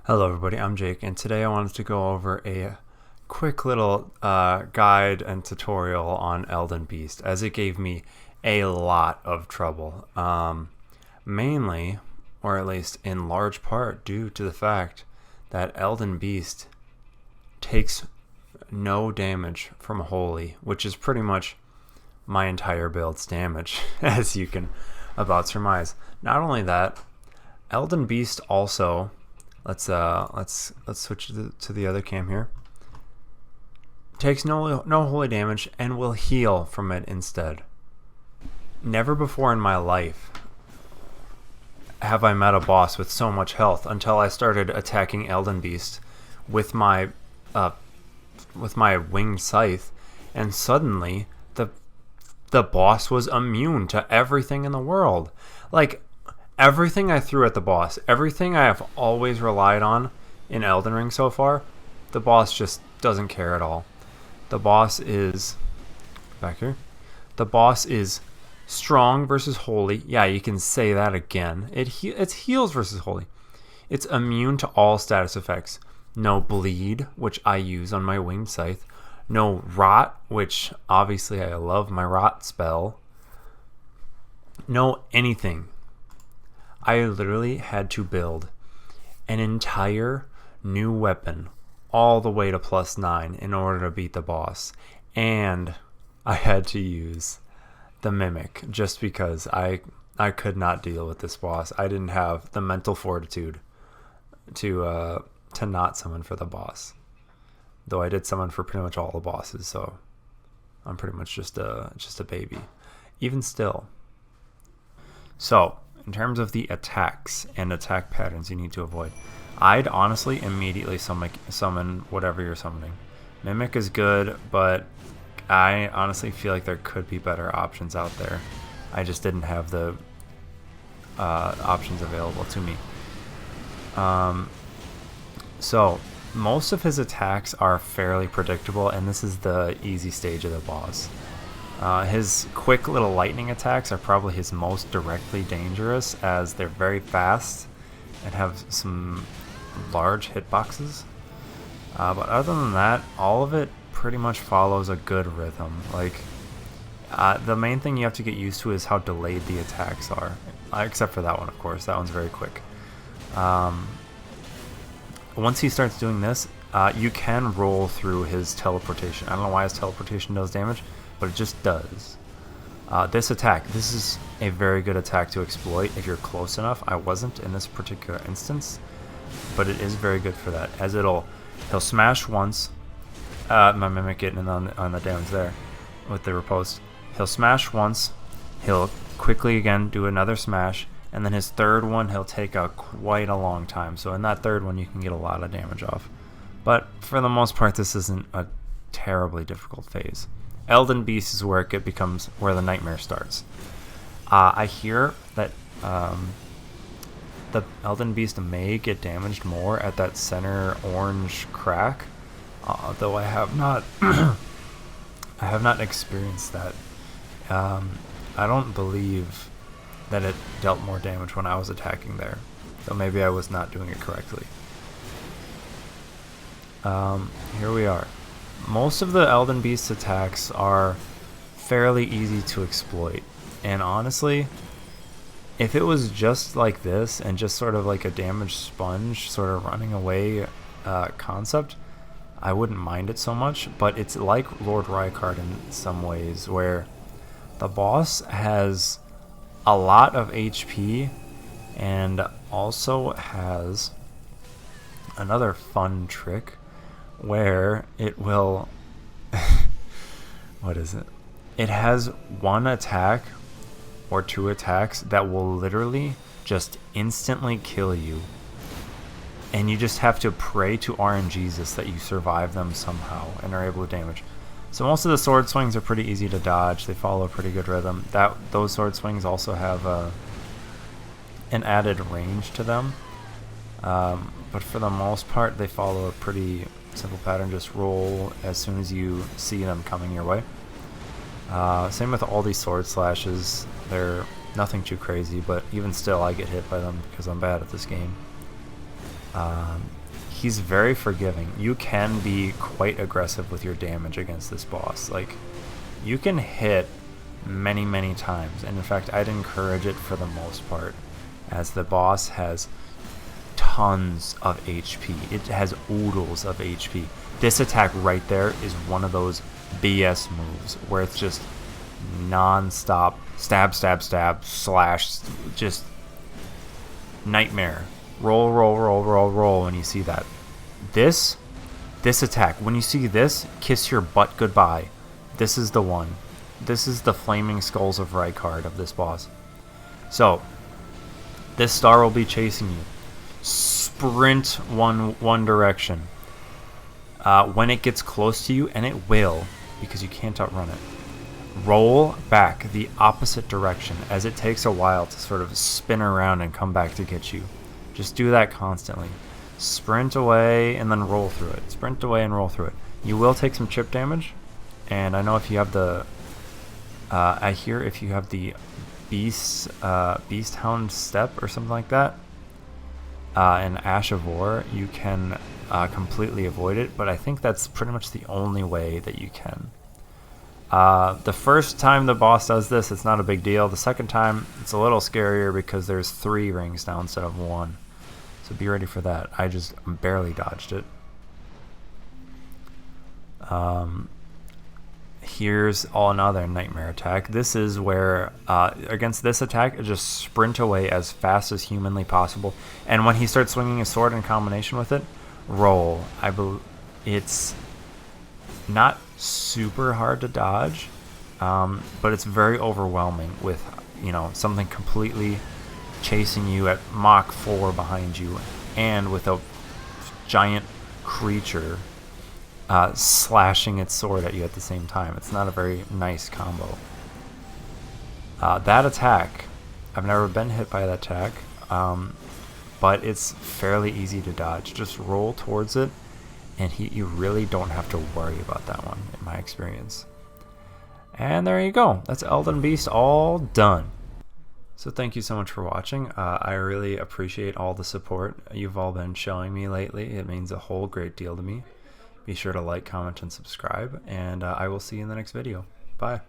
Hello everybody, I'm Jake, and today I wanted to go over a quick little guide and tutorial on Elden Beast, as it gave me a lot of trouble. Mainly, or at least in large part, due to the fact that Elden Beast takes no damage from Holy, which is pretty much my entire build's damage, as you can about surmise. Not only that, Elden Beast also... Let's switch to the other cam here. Takes no holy damage and will heal from it instead. Never before in my life have I met a boss with so much health until I started attacking Elden Beast with my winged scythe, and suddenly the boss was immune to everything in the world. Like, everything I threw at the boss, everything I have always relied on in Elden Ring so far, the boss just doesn't care at all. The boss is... back here. The boss is strong versus holy. Yeah, you can say that again. It's heals versus holy. It's immune to all status effects. No bleed, which I use on my winged scythe. No rot, which obviously I love my rot spell. No anything. I literally had to build an entire new weapon all the way to +9 in order to beat the boss. And I had to use the Mimic just because I could not deal with this boss. I didn't have the mental fortitude to not summon for the boss. Though I did summon for pretty much all the bosses, so I'm pretty much just a baby. Even still. So, in terms of the attacks and attack patterns you need to avoid, I'd honestly immediately summon whatever you're summoning. Mimic is good, but I honestly feel like there could be better options out there. I just didn't have the options available to me. So, most of his attacks are fairly predictable, and this is the easy stage of the boss. His quick little lightning attacks are probably his most directly dangerous, as they're very fast and have some large hitboxes. But other than that, all of it pretty much follows a good rhythm. Like, the main thing you have to get used to is how delayed the attacks are. Except for that one, of course. That one's very quick. Once he starts doing this, you can roll through his teleportation. I don't know why his teleportation does damage, but it just does. This is a very good attack to exploit if you're close enough. I wasn't in this particular instance, but it is very good for that, as he'll smash once. My Mimic getting on the damage there with the riposte. He'll smash once, he'll quickly again do another smash, and then his third one he'll take quite a long time. So in that third one you can get a lot of damage off. But for the most part, this isn't a terribly difficult phase. Elden Beast is where where the nightmare starts. I hear that the Elden Beast may get damaged more at that center orange crack, though I have not I have not experienced that. I don't believe that it dealt more damage when I was attacking there, so maybe I was not doing it correctly. Here we are. Most of the Elden Beast attacks are fairly easy to exploit, and honestly, if it was just like this and just sort of like a damage sponge sort of running away concept, I wouldn't mind it so much. But it's like Lord Rykard in some ways, where the boss has a lot of HP and also has another fun trick where it will what is it? It has one attack or two attacks that will literally just instantly kill you, and you just have to pray to RNGesus that you survive them somehow and are able to damage. So most of the sword swings are pretty easy to dodge. They follow a pretty good rhythm. Those sword swings also have an added range to them, but for the most part they follow a pretty simple pattern. Just roll as soon as you see them coming your way. Same with all these sword slashes. They're nothing too crazy, but even still I get hit by them because I'm bad at this game. He's very forgiving. You can be quite aggressive with your damage against this boss. Like, you can hit many times, and in fact I'd encourage it for the most part, as the boss has tons of HP. It has oodles of HP. This attack right there is one of those BS moves where it's just non-stop stab, slash, just nightmare. Roll when you see that. This attack, when you see this, kiss your butt goodbye. This is the one. This is the Flaming Skulls of Rykard of this boss. So, this star will be chasing you. Sprint one direction. When it gets close to you, and it will, because you can't outrun it, roll back the opposite direction, as it takes a while to sort of spin around and come back to get you. Just do that constantly. Sprint away and then roll through it. Sprint away and roll through it. You will take some chip damage, and I know if you have the I hear if you have the Beast Hound Step or something like that, in Ash of War, you can completely avoid it, but I think that's pretty much the only way that you can. The first time the boss does this, it's not a big deal. The second time, it's a little scarier because there's 3 rings now instead of 1. So be ready for that. I just barely dodged it. Here's another nightmare attack. This is where, against this attack, just sprint away as fast as humanly possible. And when he starts swinging his sword in combination with it, roll. It's not super hard to dodge, but it's very overwhelming with, something completely chasing you at Mach 4 behind you, and with a giant creature slashing its sword at you at the same time. It's not a very nice combo. That attack, I've never been hit by that attack, but it's fairly easy to dodge. Just roll towards it, and you really don't have to worry about that one, in my experience. And there you go. That's Elden Beast all done. So thank you so much for watching. I really appreciate all the support you've all been showing me lately. It means a whole great deal to me. Be sure to like, comment, and subscribe, and I will see you in the next video. Bye.